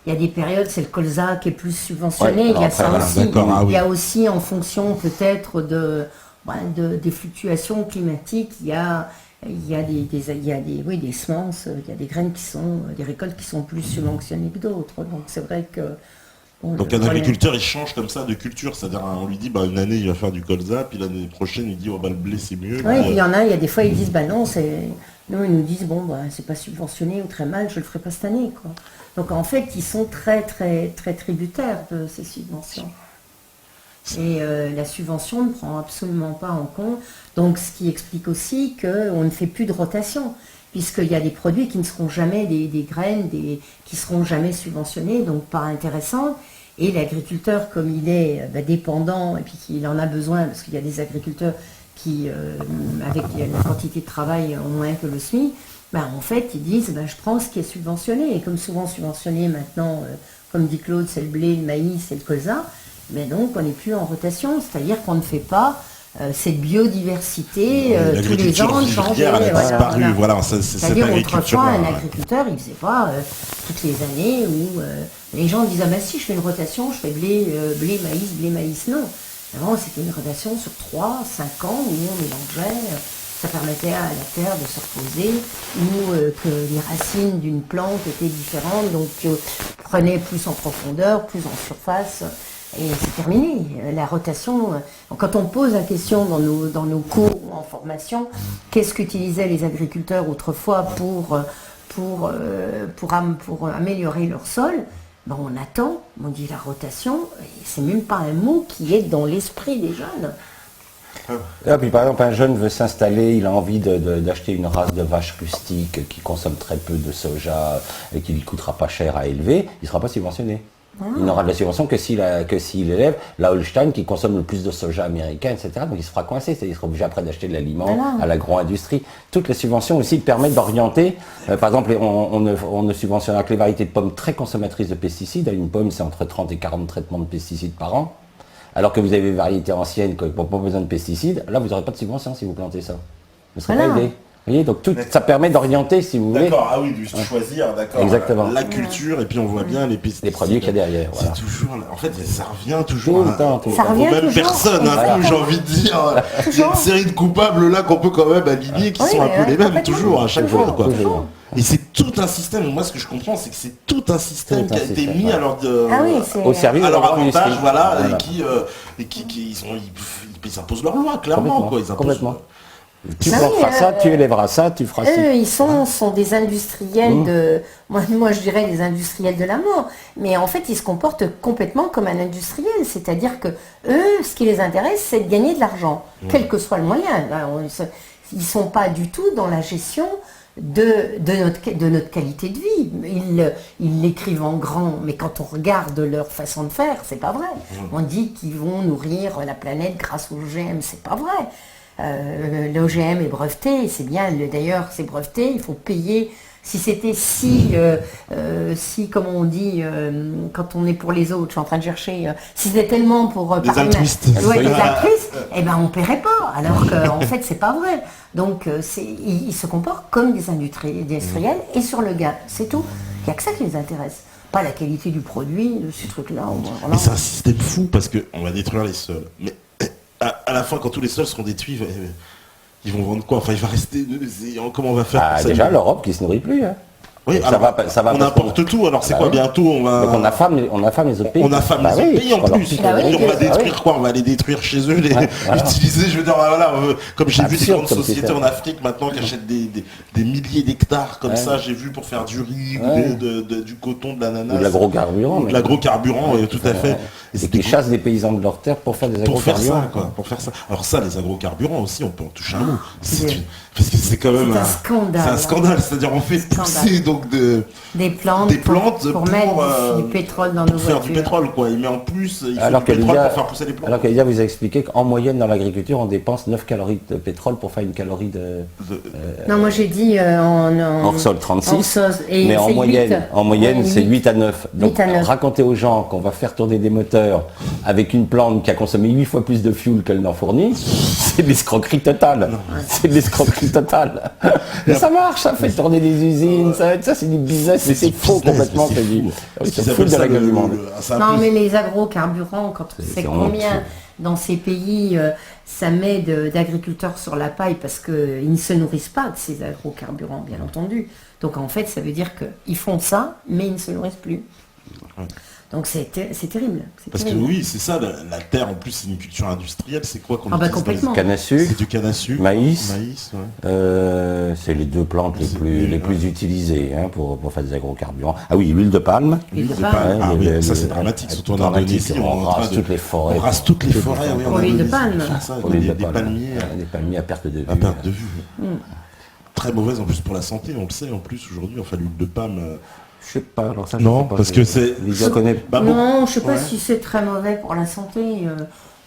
il y a des périodes, c'est le colza qui est plus subventionné, il y a ça aussi. Il y a aussi en fonction peut-être des fluctuations climatiques, il y a des semences, il y a des graines des récoltes qui sont plus subventionnées que d'autres. Donc c'est vrai que... Donc un agriculteur il change comme ça de culture, c'est-à-dire on lui dit une année il va faire du colza, puis l'année prochaine il dit le blé c'est mieux. Oui, il y en a des fois ils disent non, nous ils nous disent c'est pas subventionné ou très mal, je le ferai pas cette année quoi. Donc en fait ils sont très très très tributaires de ces subventions. Et la subvention ne prend absolument pas en compte, donc ce qui explique aussi qu'on ne fait plus de rotation. Puisqu'il y a des produits qui ne seront jamais des graines, qui seront jamais subventionnés, donc pas intéressants. Et l'agriculteur, comme il est dépendant et puis qu'il en a besoin, parce qu'il y a des agriculteurs qui, avec la quantité de travail en moins que le SMIC, en fait, ils disent je prends ce qui est subventionné. Et comme souvent subventionné maintenant, comme dit Claude, c'est le blé, le maïs et le colza, mais donc on n'est plus en rotation, c'est-à-dire qu'on ne fait pas cette biodiversité tous les ans changer. Elle a disparu, c'est-à-dire autrefois un agriculteur il faisait pas toutes les années où les gens disaient si je fais une rotation, je fais blé, maïs, non. Avant c'était une rotation sur 3-5 ans où on mélangeait, ça permettait à la terre de se reposer, ou que les racines d'une plante étaient différentes, donc prenaient plus en profondeur, plus en surface. Et c'est terminé. La rotation, quand on pose la question dans nos cours ou en formation, qu'est-ce qu'utilisaient les agriculteurs autrefois pour améliorer leur sol, on attend, on dit la rotation, et c'est même pas un mot qui est dans l'esprit des jeunes. Et puis, par exemple, un jeune veut s'installer, il a envie d'acheter une race de vache rustique qui consomme très peu de soja et qui ne lui coûtera pas cher à élever, il ne sera pas subventionné. Il n'aura de la subvention que s'il élève la Holstein qui consomme le plus de soja américain, etc. Donc il se fera coincer, c'est-à-dire qu'il sera obligé après d'acheter de l'aliment à l'agro-industrie. Toutes les subventions aussi permettent d'orienter. Par exemple, on ne subventionnera que les variétés de pommes très consommatrices de pesticides. Une pomme, c'est entre 30 et 40 traitements de pesticides par an. Alors que vous avez des variétés anciennes qui n'ont pas besoin de pesticides, là vous n'aurez pas de subvention si vous plantez ça. Vous ne serez pas aidé. Vous voyez, donc ça permet d'orienter, si vous voulez. D'accord, ah oui, de choisir, d'accord. Exactement. La culture, et puis on voit bien les pesticides. Les produits qu'il y a derrière. C'est Voilà. toujours, en fait, ça revient toujours Ça revient aux mêmes toujours. personnes, hein, j'ai envie de dire. Il y a une série de coupables là qu'on peut quand même aligner qui sont un peu les mêmes, toujours, à chaque fois. Quoi. Et c'est tout un système, moi ce que je comprends, c'est que c'est tout un système qui a été mis à leur, au service à de leur leur avantage, industrie. voilà, Voilà. et qui ils imposent leur loi, clairement. Quoi. Ils imposent, Complètement. Tu feras ça, tu élèveras ça, tu feras ci. Eux, ils sont des industriels de... Moi, je dirais des industriels de la mort. Mais en fait, ils se comportent complètement comme un industriel. C'est-à-dire que eux, ce qui les intéresse, c'est de gagner de l'argent, quel que soit le moyen. Là, ils ne sont pas du tout dans la gestion de notre qualité de vie. Ils l'écrivent en grand, mais quand on regarde leur façon de faire, c'est pas vrai. On dit qu'ils vont nourrir la planète grâce aux OGM, c'est pas vrai. L'OGM est breveté, c'est bien, d'ailleurs c'est breveté, il faut payer. Si c'était si, comment on dit, quand on est pour les autres, je suis en train de chercher, si c'était tellement pour... des altruistes. Ouais, des altruistes, eh ben on paierait pas, alors qu'en fait c'est pas vrai. Donc ils se comportent comme des industriels et sur le gain, c'est tout. Il n'y a que ça qui les intéresse. Pas la qualité du produit, de ces trucs-là. Mais c'est un système fou parce qu'on va détruire les sols. Mais à la fin, quand tous les sols seront détruits, ils vont vendre quoi? Enfin, il va rester... Comment on va faire pour ça? Déjà, l'Europe qui se nourrit plus. Hein. Oui, ça va on importe tout, alors c'est quoi bientôt on va... Donc on affame les autres pays. On affame les autres pays en plus. Bah oui, on va détruire quoi? On va les détruire chez eux, utiliser, je veux dire, voilà, comme j'ai vu des grandes sociétés en Afrique maintenant qui achètent des milliers d'hectares comme ça, j'ai vu pour faire du riz, du coton, de l'ananas. De l'agrocarburant. De l'agrocarburant, tout à fait. Et qui chassent des paysans de leur terre pour faire des agrocarburants. Pour faire ça. Alors ça, les agrocarburants aussi, on peut en toucher un mot. Parce que c'est quand même scandale. C'est un scandale, c'est-à-dire on fait pousser donc des plantes pour mettre du pétrole dans nos voitures. Faire du pétrole, quoi. Mais en plus, il faut alors du pétrole pour faire pousser les plantes. Alors qu'Elia vous a expliqué qu'en moyenne dans l'agriculture, on dépense 9 calories de pétrole pour faire une calorie de... Non, moi j'ai dit hors sol 36, hors sol, et mais en moyenne c'est 8 à 9. Donc 8 à 9. Raconter aux gens qu'on va faire tourner des moteurs avec une plante qui a consommé 8 fois plus de fuel qu'elle n'en fournit, c'est de l'escroquerie totale. C'est de l'escroquerie totale. Mais ça marche, ça fait tourner des usines, ça c'est du business, mais c'est faux complètement. C'est fou de la gueule du monde. Non, mais les agrocarburants, quand on sait combien dans ces pays ça met d'agriculteurs sur la paille parce qu'ils ne se nourrissent pas de ces agrocarburants, bien entendu. Donc en fait, ça veut dire qu'ils font ça, mais ils ne se nourrissent plus. Donc c'est terrible. Parce que oui, c'est ça, la terre en plus c'est une culture industrielle, c'est quoi qu'on utilise complètement. Canne à sucre, c'est du canne à sucre, maïs, c'est les deux plantes les plus utilisées pour faire des agrocarburants. Ah oui, l'huile de palme. Ça c'est dramatique, surtout en Indonésie, on rase toutes les forêts. On rase toutes les forêts, pour l'huile de palme. Des palmiers à perte de vue. À perte de vue. Très mauvaise en plus pour la santé, on le sait en plus aujourd'hui, enfin l'huile de palme... Je sais pas, alors ça non, sais pas, parce que c'est... Non, je sais pas si c'est très mauvais pour la santé.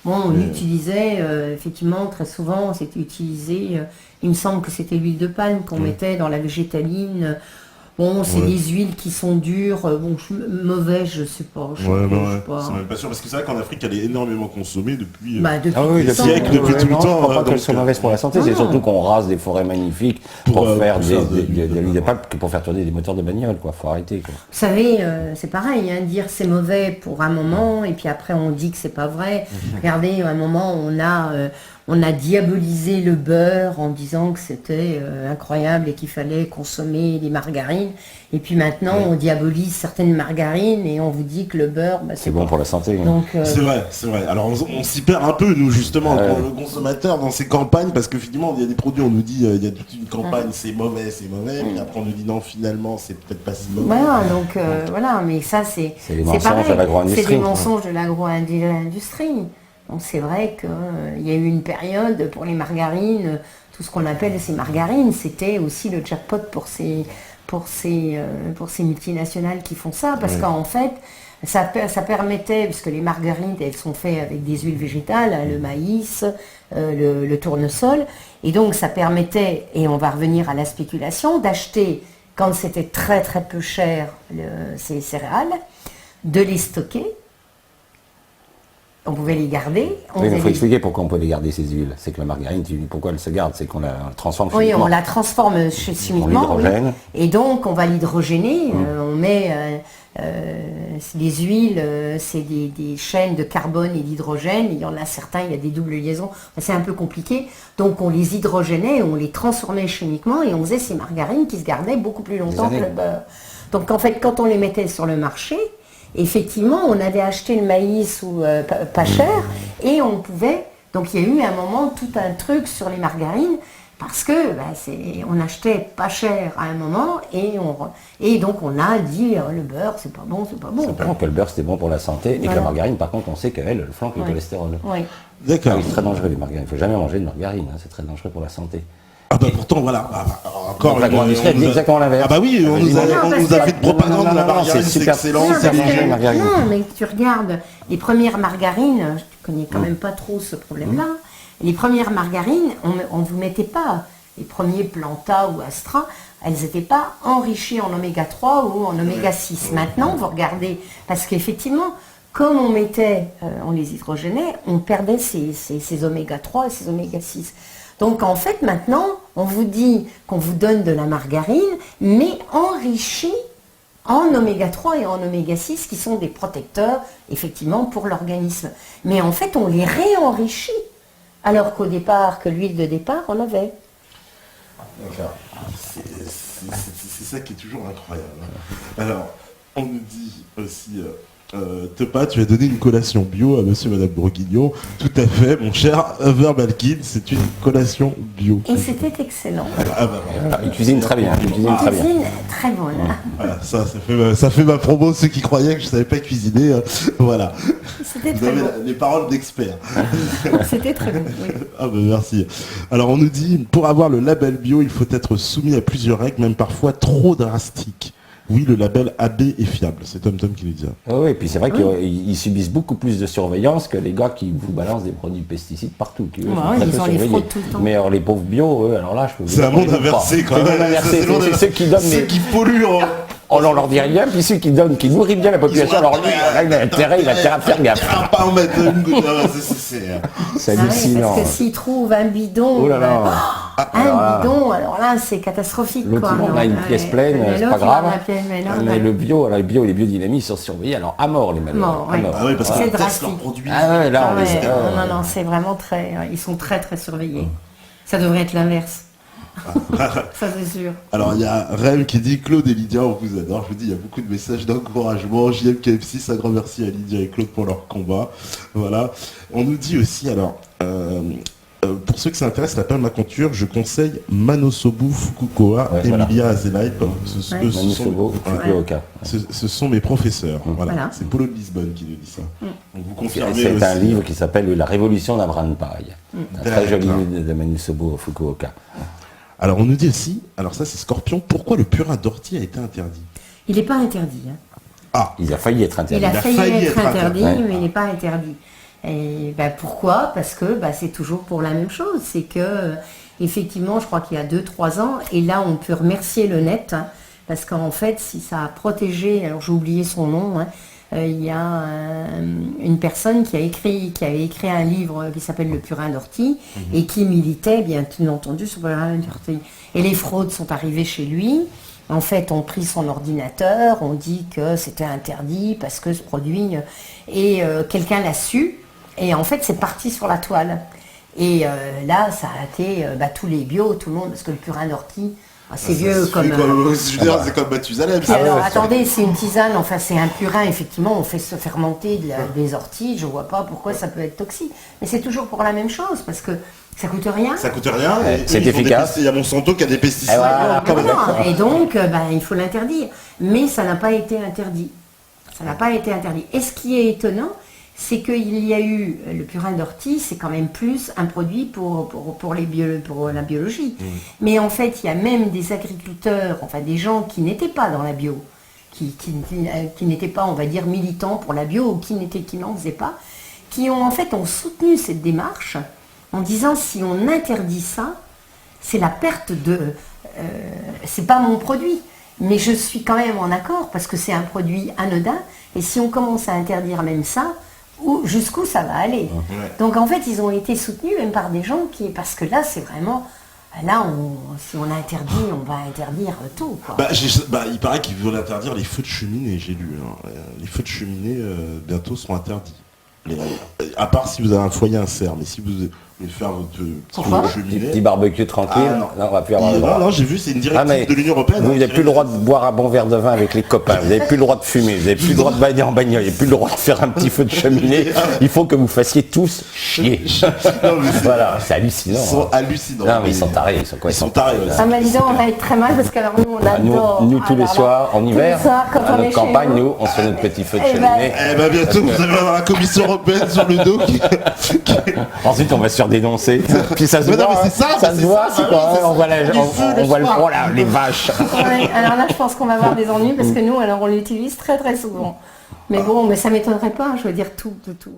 On utilisait, effectivement, très souvent, c'était utilisé, il me semble que c'était l'huile de palme qu'on mettait dans la végétaline. Bon, c'est des huiles qui sont dures, mauvaises, je sais pas. C'est même pas sûr, parce que c'est vrai qu'en Afrique, elle est énormément consommée depuis des siècles, depuis tout le temps. Je ne crois pas qu'elle soit mauvaise pour la santé, c'est surtout qu'on rase des forêts magnifiques pour faire de l'huile de palme, pour faire tourner des moteurs de bagnole, quoi. Faut arrêter, quoi. Vous savez, c'est pareil, dire c'est mauvais pour un moment, et puis après on dit que c'est pas vrai. Regardez, à un moment, on a diabolisé le beurre en disant que c'était incroyable et qu'il fallait consommer des margarines. Et puis maintenant, on diabolise certaines margarines et on vous dit que le beurre, c'est bon pour la santé. Donc, c'est vrai. Alors on s'y perd un peu, nous, justement, le consommateur, dans ces campagnes, parce que finalement, il y a des produits, on nous dit, il y a toute une campagne, c'est mauvais, puis après on nous dit non, finalement, c'est peut-être pas si mauvais. Voilà, donc mais ça, c'est mensonges de l'agroindustrie. C'est des mensonges de l'agroindustrie. Donc c'est vrai qu'il y a eu une période pour les margarines, tout ce qu'on appelle ces margarines, c'était aussi le jackpot pour ces multinationales qui font ça, parce qu'en fait, ça permettait, puisque les margarines, elles sont faites avec des huiles végétales, le maïs, le tournesol, et donc ça permettait, et on va revenir à la spéculation, d'acheter, quand c'était très très peu cher, ces céréales, de les stocker, On pouvait les garder. Oui, mais il faut expliquer pourquoi on peut les garder, ces huiles. C'est que la margarine, pourquoi elle se garde? C'est qu'on la transforme chimiquement. Oui, on la transforme chimiquement. L'hydrogène. Oui. Et donc, on va l'hydrogéner. On met les huiles, c'est des chaînes de carbone et d'hydrogène. Il y en a certains, il y a des doubles liaisons. C'est un peu compliqué. Donc, on les hydrogénait, on les transformait chimiquement et on faisait ces margarines qui se gardaient beaucoup plus longtemps que le beurre. Donc, en fait, quand on les mettait sur le marché, effectivement, on avait acheté le maïs pas cher et on pouvait. Donc il y a eu un moment tout un truc sur les margarines parce que on achetait pas cher à un moment et donc on a dit le beurre c'est pas bon, c'est pas bon. Simplement que le beurre c'était bon pour la santé et que la margarine par contre on sait qu'elle flanque le cholestérol. Oui. D'accord. C'est très dangereux les margarines. Il ne faut jamais manger de margarine, c'est très dangereux pour la santé. Ah bah pourtant voilà, encore la grande industrie dit exactement l'inverse. Ah bah oui, on nous a fait de propagande de la margarine, c'est excellent, c'est manger margarine. Non, mais tu regardes les premières margarines, je connais quand même pas trop ce problème-là. Les premières margarines, on ne vous mettait pas les premiers Planta ou Astra, elles n'étaient pas enrichies en oméga 3 ou en oméga 6. Maintenant, vous regardez, parce qu'effectivement, comme on les hydrogénait, on perdait ces oméga 3 et ces oméga 6. Donc en fait maintenant, on vous dit qu'on vous donne de la margarine, mais enrichie en oméga 3 et en oméga 6, qui sont des protecteurs, effectivement, pour l'organisme. Mais en fait, on les réenrichit, alors qu'au départ, que l'huile de départ, on avait. C'est ça qui est toujours incroyable. Alors, on nous dit aussi... Tepa, tu as donné une collation bio à monsieur et madame Bourguignon. Tout à fait, mon cher Verbalkin, c'est une collation bio. Et c'était excellent. Il cuisine très bien. Il cuisine très bonne. Voilà, ça fait ma promo, ceux qui croyaient que je ne savais pas cuisiner. Voilà. C'était Vous très avez bon. les paroles d'experts. C'était très bon, oui. Ah ben merci. Alors on nous dit, pour avoir le label bio, il faut être soumis à plusieurs règles, même parfois trop drastiques. Oui, le label AB est fiable, c'est Tom qui nous dit ça. Oui, et puis c'est vrai qu'ils subissent beaucoup plus de surveillance que les gars qui vous balancent des produits pesticides partout. Qui, ils ont les fraudes tout le temps. Mais alors les pauvres bio, eux, alors là, je peux vous dire... C'est un monde inversé quand même. C'est ceux qui donnent... Ceux qui polluent. On leur dit rien, puis ceux qui donnent, qui nourrissent bien la population, alors lui, il a intérêt à faire gaffe. Pas en mettre une goutte, c'est hallucinant. Parce que s'ils trouvent un bidon, bidon, alors là, c'est catastrophique. L'autre, on a une pièce pleine, c'est pas grave. Mais le bio, les biodynamiques sont surveillés, alors à mort les malheureux. Ah oui, parce que c'est drastique. Ah ouais, là, non, c'est vraiment très... Ils sont très, très surveillés. Ça devrait être l'inverse. Ça c'est sûr. Alors il y a Rem qui dit Claude et Lydia on vous adore. Je vous dis il y a beaucoup de messages d'encouragement. JMKF6, un grand merci à Lydia et Claude pour leur combat. Voilà. On nous dit aussi alors pour ceux que ça intéresse la permaculture, je conseille Manosobu Fukuoka, Emilia Azelaï. Ce sont mes professeurs. Voilà. C'est Polo de Lisbonne qui nous dit ça. Donc vous confirmez. C'est un livre qui s'appelle La Révolution d'Abraham Pareil. Un très joli livre de Manosobu Fukuoka. Alors on nous dit aussi, alors ça c'est Scorpion, pourquoi le purin d'ortie a été interdit? Il n'est pas interdit. Il a failli être interdit. Il a failli être interdit, mais il n'est pas interdit. Et pourquoi? Parce que c'est toujours pour la même chose. C'est que, effectivement, je crois qu'il y a 2-3 ans, et là on peut remercier le net, parce qu'en fait, si ça a protégé, alors j'ai oublié son nom, il y a une personne qui avait écrit un livre qui s'appelle Le purin d'ortie et qui militait bien entendu sur le purin d'ortie. Et les fraudes sont arrivées chez lui. En fait, on pris son ordinateur, on dit que c'était interdit parce que ce produit... Et quelqu'un l'a su et en fait c'est parti sur la toile. Et là, ça a été tous les bio, tout le monde, parce que le purin d'ortie... c'est vieux comme... c'est comme Mathusalem. Alors, attendez, c'est une tisane, enfin c'est un purin, effectivement, on fait se fermenter des orties, je vois pas pourquoi ça peut être toxique. Mais c'est toujours pour la même chose, parce que ça coûte rien. Ça coûte rien, c'est efficace. Il y a Monsanto qui a des pesticides. Et donc, il faut l'interdire. Mais ça n'a pas été interdit. Ça n'a pas été interdit. Et ce qui est étonnant, c'est qu'il y a eu, le purin d'ortie, c'est quand même plus un produit pour la biologie. Mais en fait, il y a même des agriculteurs, enfin des gens qui n'étaient pas dans la bio, qui n'étaient pas, on va dire, militants pour la bio, ou qui n'en faisaient pas, qui ont soutenu cette démarche en disant si on interdit ça, c'est la perte de... c'est pas mon produit, mais je suis quand même en accord parce que c'est un produit anodin, et si on commence à interdire même ça, jusqu'où ça va aller. Ouais. Donc en fait, ils ont été soutenus même par des gens parce que là, c'est vraiment... Là, si on interdit, on va interdire tout, quoi. Il paraît qu'ils veulent interdire les feux de cheminée, j'ai lu. Hein. Les feux de cheminée, bientôt, seront interdits. À part si vous avez un foyer insert, mais si vous voulez faire votre petit feu de cheminée... Petit barbecue tranquille, non. on va plus avoir le droit. Non, j'ai vu, c'est une directive de l'Union Européenne. Vous n'avez plus le droit de boire un bon verre de vin avec les copains, vous n'avez plus le droit de fumer, vous n'avez plus le droit de baigner en bagnole, vous n'avez plus le droit de faire un petit feu de cheminée. Il faut que vous fassiez tous chier. Voilà, c'est hallucinant. Ils sont hallucinants. Non, mais ils sont tarés, ils sont tarés. Ouais. Ah, mais dis donc, on va être très mal parce que alors nous, on adore. Nous tous les soirs, en hiver, à notre campagne, nous, on se fait notre petit feu de cheminée. Bientôt, vous allez avoir la Commission européenne sur le dos Ensuite, on va se faire dénoncer. Puis ça se voit, ça se voit, c'est quoi, on voit les vaches. Ouais, alors là, je pense qu'on va avoir des ennuis parce que nous, alors on l'utilise très très souvent. Mais bon, mais ça m'étonnerait pas, je veux dire tout de tout.